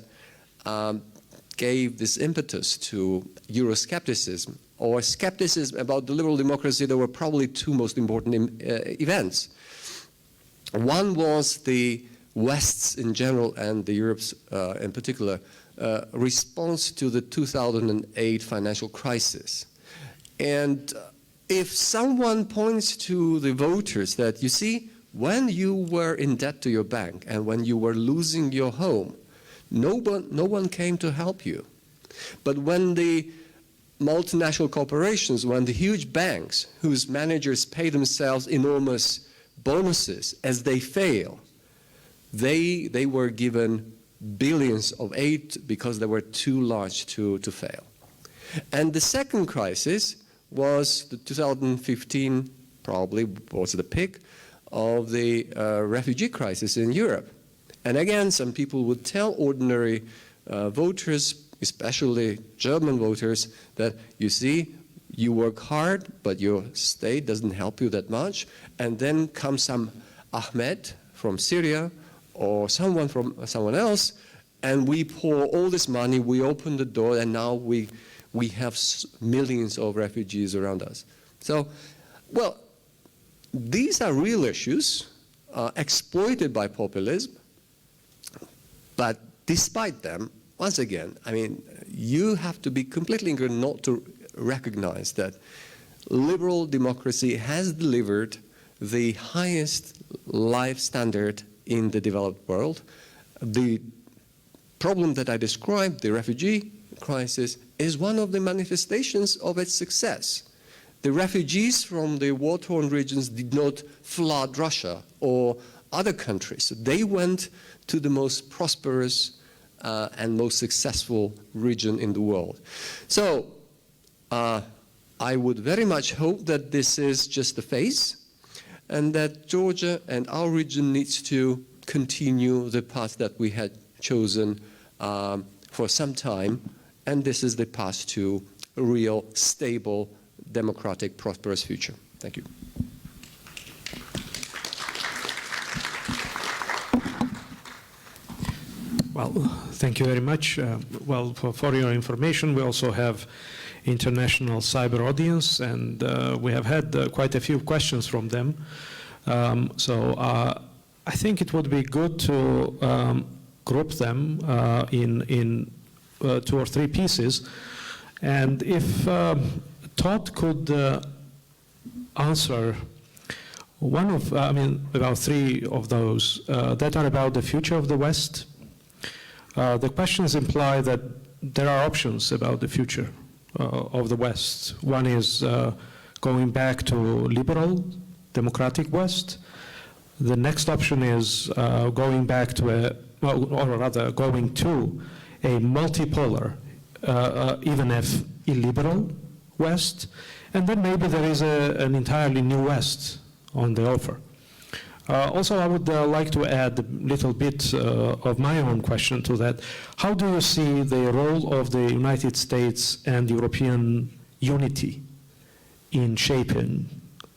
gave this impetus to Euroscepticism or skepticism about the liberal democracy, there were probably two most important events. One was the West's in general and the Europe's in particular response to the 2008 financial crisis. And if someone points to the voters that, you see, when you were in debt to your bank and when you were losing your home, no one came to help you. But when the multinational corporations, when the huge banks whose managers pay themselves enormous bonuses as they fail, they were given billions of aid because they were too large to fail. And the second crisis was the 2015, probably was the peak of the refugee crisis in Europe. And again, some people would tell ordinary voters, especially German voters, that you see, you work hard, but your state doesn't help you that much. And then comes some Ahmed from Syria or someone from someone else, and we pour all this money, we open the door, and now we have millions of refugees around us. So, well, these are real issues exploited by populism, but despite them, once again, I mean, you have to be completely ignorant not to recognize that liberal democracy has delivered the highest life standard in the developed world. The problem that I described, the refugee crisis, is one of the manifestations of its success. The refugees from the war-torn regions did not flood Russia or other countries. They went to the most prosperous and most successful region in the world. So I would very much hope that this is just a phase, and that Georgia and our region needs to continue the path that we had chosen for some time, and this is the path to a real, stable, democratic, prosperous future. Thank you. Well, thank you very much. Well, for your information, we also have international cyber audience, and we have had quite a few questions from them. So I think it would be good to group them in 2 or 3 pieces. And if Todd could answer one of, about 3 of those that are about the future of the West. The questions imply that there are options about the future of the West. One is going back to liberal, democratic West. The next option is going back to going to a multipolar, even if illiberal West. And then maybe there is an entirely new West on the offer. Also, I would like to add a little bit of my own question to that. How do you see the role of the United States and European unity in shaping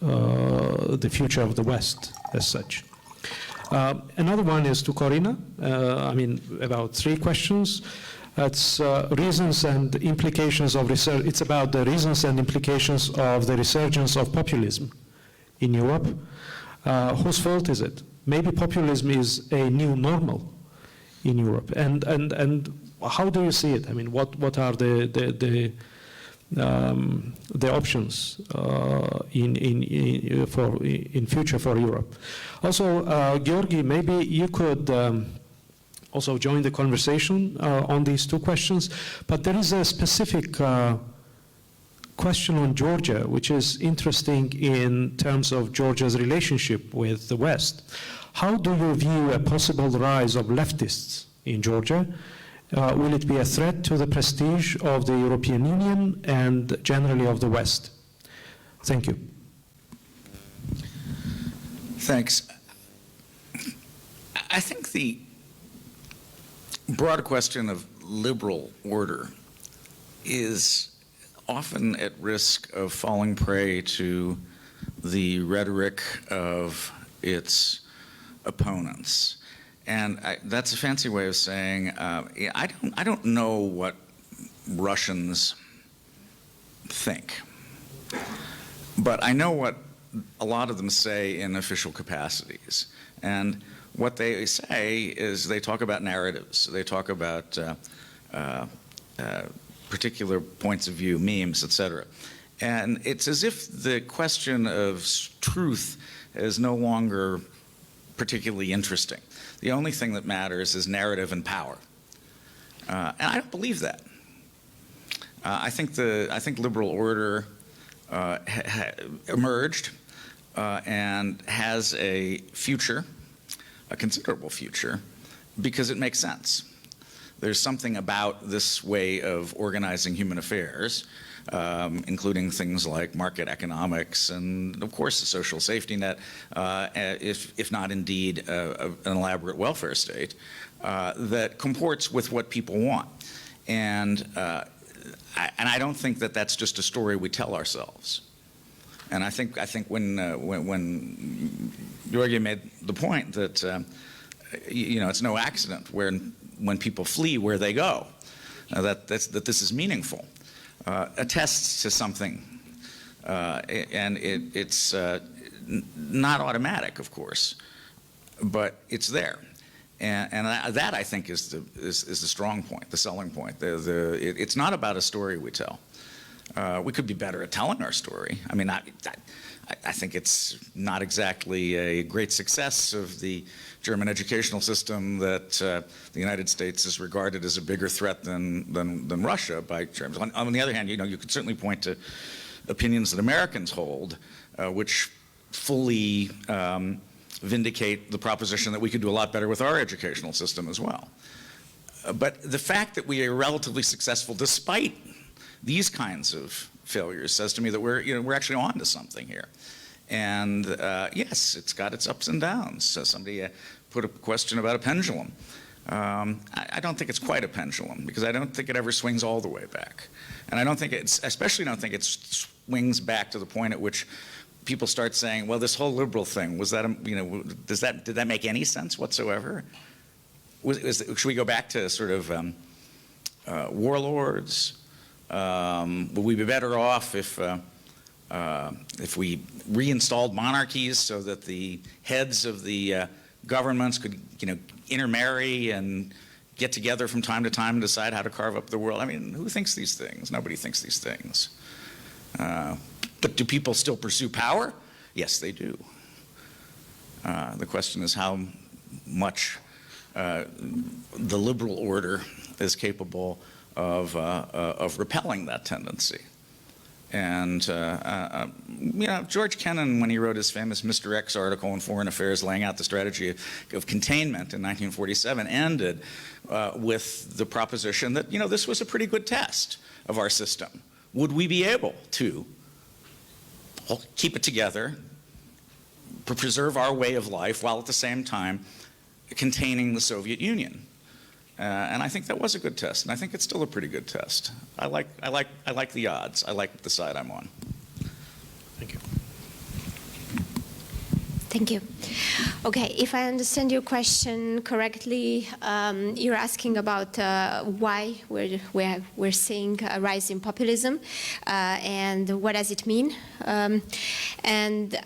the future of the West as such? Another one is to Corina. About 3 questions. It's reasons and implications of research. It's about the reasons and implications of the resurgence of populism in Europe. Whose fault is it? Maybe populism is a new normal in Europe. And how do you see it? I mean, what are the options in future for Europe? Also, Giorgi, maybe you could also join the conversation on these 2 questions. But there is a specific question on Georgia, which is interesting in terms of Georgia's relationship with the West. How do you view a possible rise of leftists in Georgia? Will it be a threat to the prestige of the European Union and generally of the West? Thank you. Thanks. I think the broad question of liberal order is often at risk of falling prey to the rhetoric of its opponents. And that's a fancy way of saying, I don't know what Russians think, but I know what a lot of them say in official capacities. And what they say is they talk about narratives. They talk about particular points of view, memes, etc. And it's as if the question of truth is no longer particularly interesting. The only thing that matters is narrative and power. And I don't believe that. I think liberal order emerged and has a future, a considerable future, because it makes sense. There's something about this way of organizing human affairs, including things like market economics and, of course, a social safety net, if not indeed an elaborate welfare state, that comports with what people want. And I don't think that that's just a story we tell ourselves. And I think when Giorgi made the point that it's no accident when people flee where they go, that this is meaningful, attests to something, and it's not automatic, of course, but it's there. And that, I think, is the strong point, the selling point. It's not about a story we tell. We could be better at telling our story. I mean, I think it's not exactly a great success of the German educational system that the United States is regarded as a bigger threat than Russia by Germans. On the other hand, you could certainly point to opinions that Americans hold, which fully vindicate the proposition that we could do a lot better with our educational system as well. But the fact that we are relatively successful despite these kinds of failures says to me that we're actually on to something here. And yes, it's got its ups and downs. So somebody put a question about a pendulum. I don't think it's quite a pendulum, because I don't think it ever swings all the way back. And I especially don't think it swings back to the point at which people start saying, well, this whole liberal thing, was that, did that make any sense whatsoever? Should we go back to sort of warlords? Would we be better off if we reinstalled monarchies so that the heads of the governments could, intermarry and get together from time to time and decide how to carve up the world? I mean, who thinks these things? Nobody thinks these things. But do people still pursue power? Yes, they do. The question is how much the liberal order is capable of repelling that tendency. And George Kennan, when he wrote his famous Mr. X article in Foreign Affairs laying out the strategy of containment in 1947, ended with the proposition that, this was a pretty good test of our system. Would we be able to keep it together, preserve our way of life, while at the same time containing the Soviet Union? And I think that was a good test, and I think it's still a pretty good test. I like the odds. I like the side I'm on. Thank you. Thank you. Okay, if I understand your question correctly, you're asking about why we're seeing a rise in populism, and what does it mean? And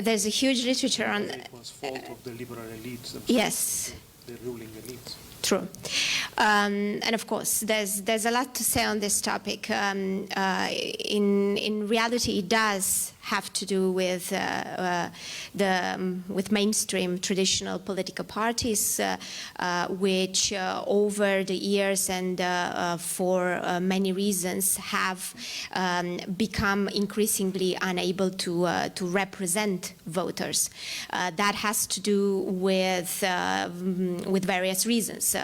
there's a huge literature on. It was fault of the liberal elites. Yes. The ruling elites. True. And of course, there's a lot to say on this topic. In reality, it does have to do with with mainstream traditional political parties, which over the years and for many reasons have become increasingly unable to represent voters. That has to do with various reasons.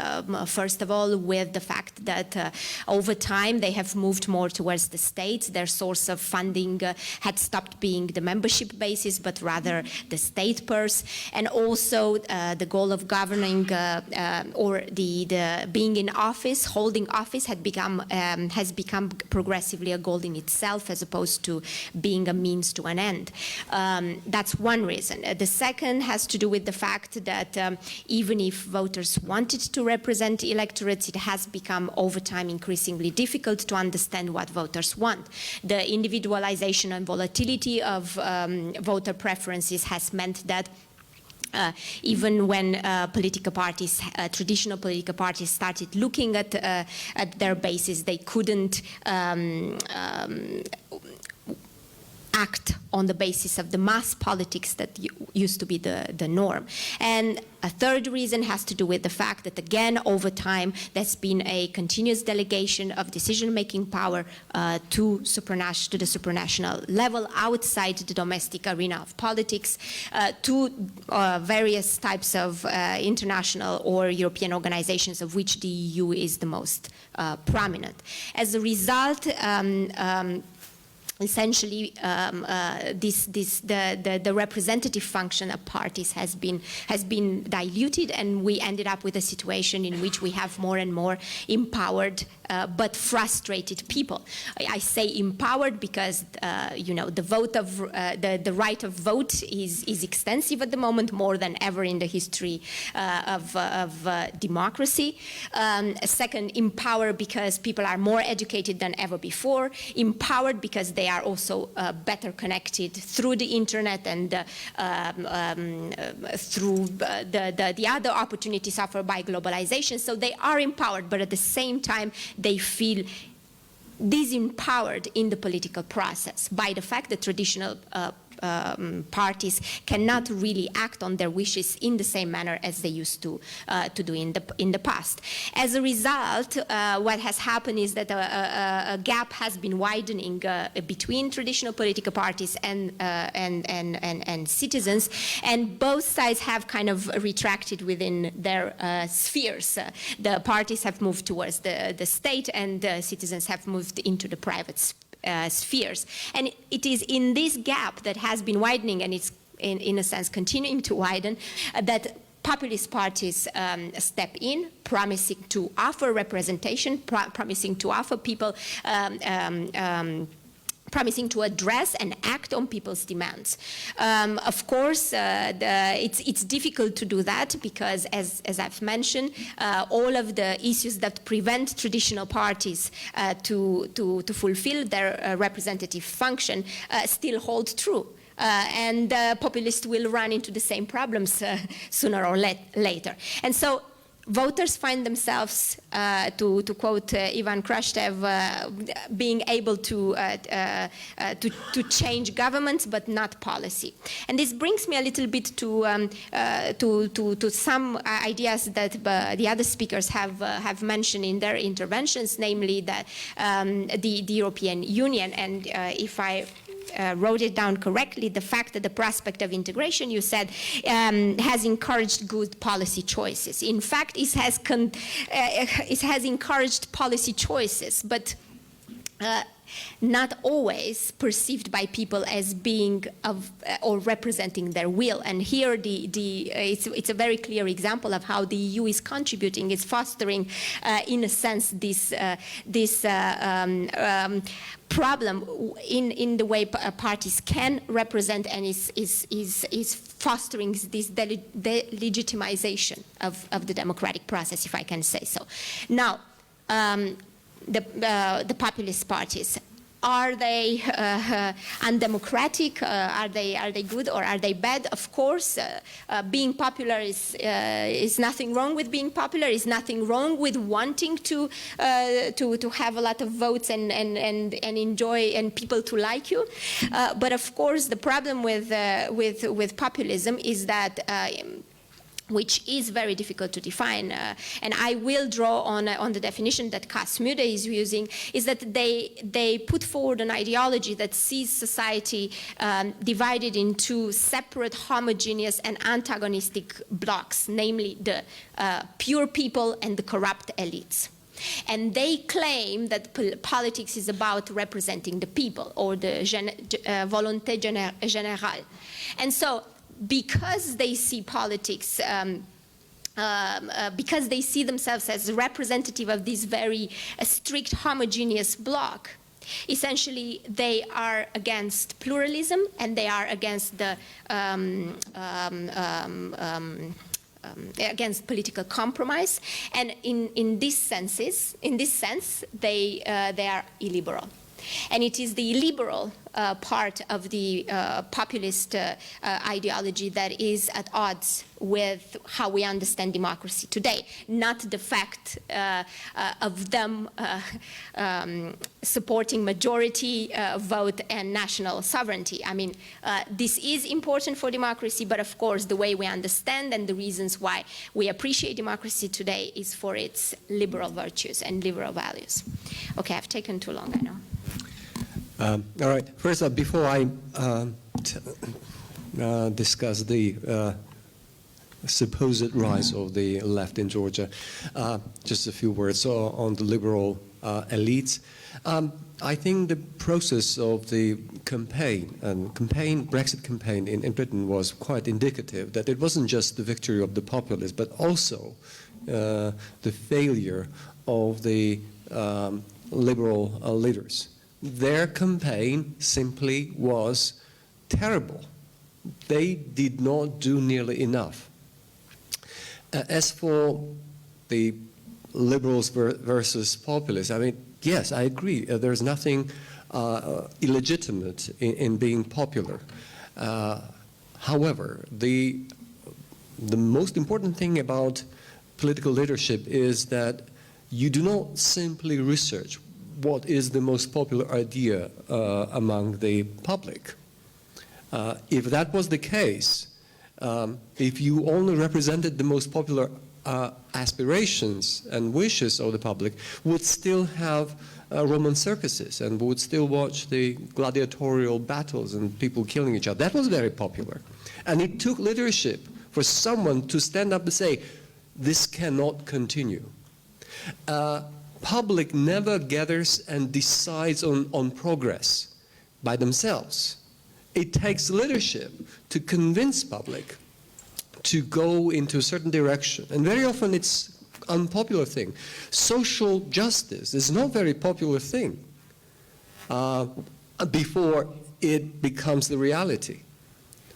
First of all, with the fact that over time they have moved more towards the state. Their source of funding had stopped being the membership basis, but rather the state purse, and also the goal of governing or the being in office, holding office, has become progressively a goal in itself, as opposed to being a means to an end. That's one reason. The second has to do with the fact that even if voters wanted to represent electorates, it has become over time increasingly difficult to understand what voters want. The individualization and volatility of voter preferences has meant that even when political parties, traditional political parties, started looking at act on the basis of the mass politics that used to be the norm. And a third reason has to do with the fact that, again, over time, there's been a continuous delegation of decision-making power to the supranational level outside the domestic arena of politics, to various types of international or European organizations, of which the EU is the most prominent. As a result, essentially, the representative function of parties has been diluted, and we ended up with a situation in which we have more and more empowered but frustrated people. I say empowered because the right of vote is extensive at the moment, more than ever in the history of democracy. Second, empowered because people are more educated than ever before. Empowered because they are also better connected through the internet and through the other opportunities offered by globalization. So they are empowered, but at the same time, they feel disempowered in the political process by the fact that traditional parties cannot really act on their wishes in the same manner as they used to do in the past. As a result, what has happened is that a gap has been widening between traditional political parties and citizens, and both sides have kind of retracted within their spheres. The parties have moved towards the state, and the citizens have moved into the private spheres. And it is in this gap that has been widening, and it's in a sense continuing to widen, that populist parties step in, promising to offer representation, promising to offer people promising to address and act on people's demands. Of course, it's difficult to do that because, as I've mentioned, all of the issues that prevent traditional parties to fulfill their representative function still hold true. And populists will run into the same problems sooner or later. And so voters find themselves, to quote Ivan Krashtev, being able to change governments, but not policy. And this brings me a little bit to some ideas that the other speakers have mentioned in their interventions, namely that the European Union, and if I wrote it down correctly, the fact that the prospect of integration, you said, has encouraged good policy choices. In fact, it has encouraged policy choices, but not always perceived by people as being of or representing their will. And here it's a very clear example of how the EU is contributing, is fostering, in a sense, this problem in the way parties can represent, and is fostering this delegitimization of the democratic process, if I can say so. Now, the populist parties, are they undemocratic? Are they good or are they bad? Of course, being popular is nothing wrong with being popular. Is nothing wrong with wanting to have a lot of votes and enjoy and people to like you. But of course, the problem with populism is that. Which is very difficult to define, and I will draw on the definition that Kasmude is using, is that they put forward an ideology that sees society divided into separate, homogeneous, and antagonistic blocks, namely the pure people and the corrupt elites. And they claim that politics is about representing the people, or the volonté générale. And so, because they see politics, because they see themselves as representative of this very strict homogeneous bloc, essentially they are against pluralism and they are against the against political compromise, and in this sense, they are illiberal. And it is the illiberal part of the populist ideology that is at odds with how we understand democracy today, not the fact of them supporting majority vote and national sovereignty. I mean, this is important for democracy, but of course the way we understand and the reasons why we appreciate democracy today is for its liberal virtues and liberal values. Okay, I've taken too long, I know. All right. First, before I discuss the supposed rise of the left in Georgia, just a few words on the liberal elites. I think the process of the Brexit campaign in Britain was quite indicative that it wasn't just the victory of the populists, but also the failure of the liberal leaders. Their campaign simply was terrible. They did not do nearly enough. As for the liberals versus populists, I mean, yes, I agree. There's nothing illegitimate in being popular. However, the most important thing about political leadership is that you do not simply research what is the most popular idea among the public. If that was the case, if you only represented the most popular aspirations and wishes of the public, would still have Roman circuses and would still watch the gladiatorial battles and people killing each other. That was very popular. And it took leadership for someone to stand up and say, this cannot continue. Public never gathers and decides on progress by themselves. It takes leadership to convince public to go into a certain direction. And very often it's an unpopular thing. Social justice is not a very popular thing before it becomes the reality,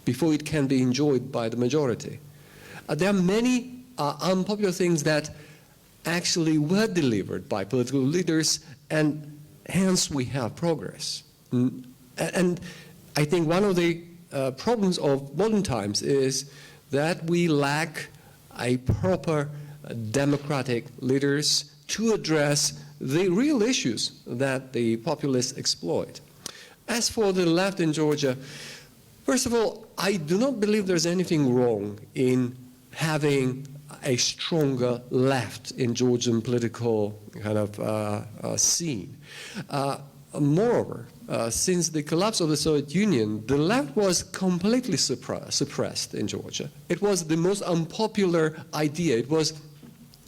before it can be enjoyed by the majority. There are many unpopular things that actually were delivered by political leaders, and hence we have progress. And I think one of the problems of modern times is that we lack a proper democratic leaders to address the real issues that the populists exploit. As for the left in Georgia, first of all, I do not believe there's anything wrong in having a stronger left in Georgian political kind of scene. Moreover, since the collapse of the Soviet Union, the left was completely suppressed in Georgia. It was the most unpopular idea. It was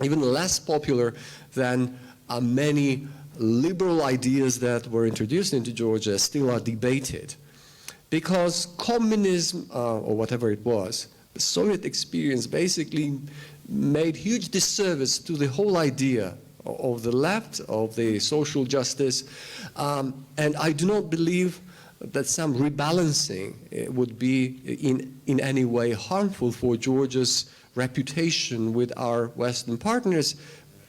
even less popular than many liberal ideas that were introduced into Georgia still are debated. Because communism, or whatever it was, the Soviet experience basically made huge disservice to the whole idea of the left, of the social justice, and I do not believe that some rebalancing would be in any way harmful for Georgia's reputation with our Western partners.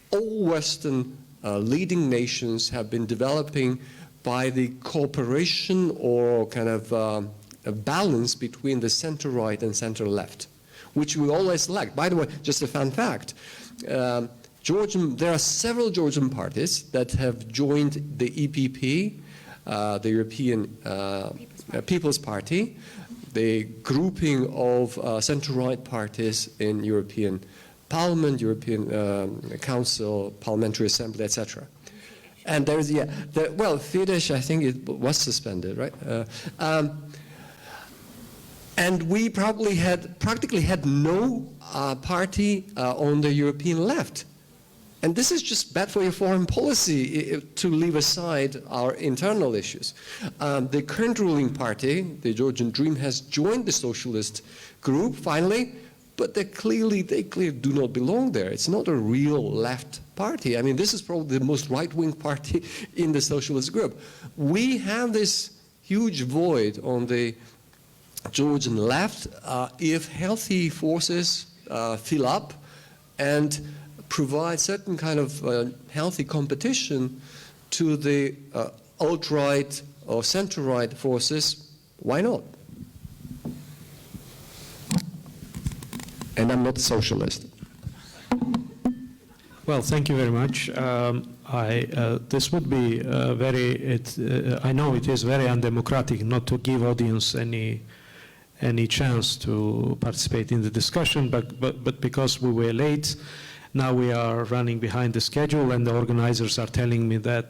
All Western leading nations have been developing by the cooperation or kind of a balance between the center-right and center-left, which we always lacked. By the way, just a fun fact, there are several Georgian parties that have joined the EPP, the European People's Party, the grouping of center-right parties in European Parliament, European Council, Parliamentary Assembly, etc. And there's, well, Fidesz, I think it was suspended, right? And we practically had no party on the European left. And this is just bad for your foreign policy to leave aside our internal issues. The current ruling party, the Georgian Dream, has joined the socialist group finally, but they clearly do not belong there. It's not a real left party. I mean, this is probably the most right-wing party in the socialist group. We have this huge void on the Georgian left if healthy forces fill up and provide certain kind of healthy competition to the alt-right or center-right forces, why not? And I'm not a socialist. Well, thank you very much. This would be I know it is very undemocratic not to give audience any chance to participate in the discussion, but because we were late, now we are running behind the schedule, and the organizers are telling me that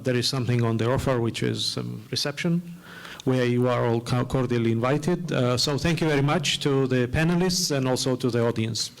there is something on the offer, which is some reception, where you are all cordially invited. So thank you very much to the panelists and also to the audience.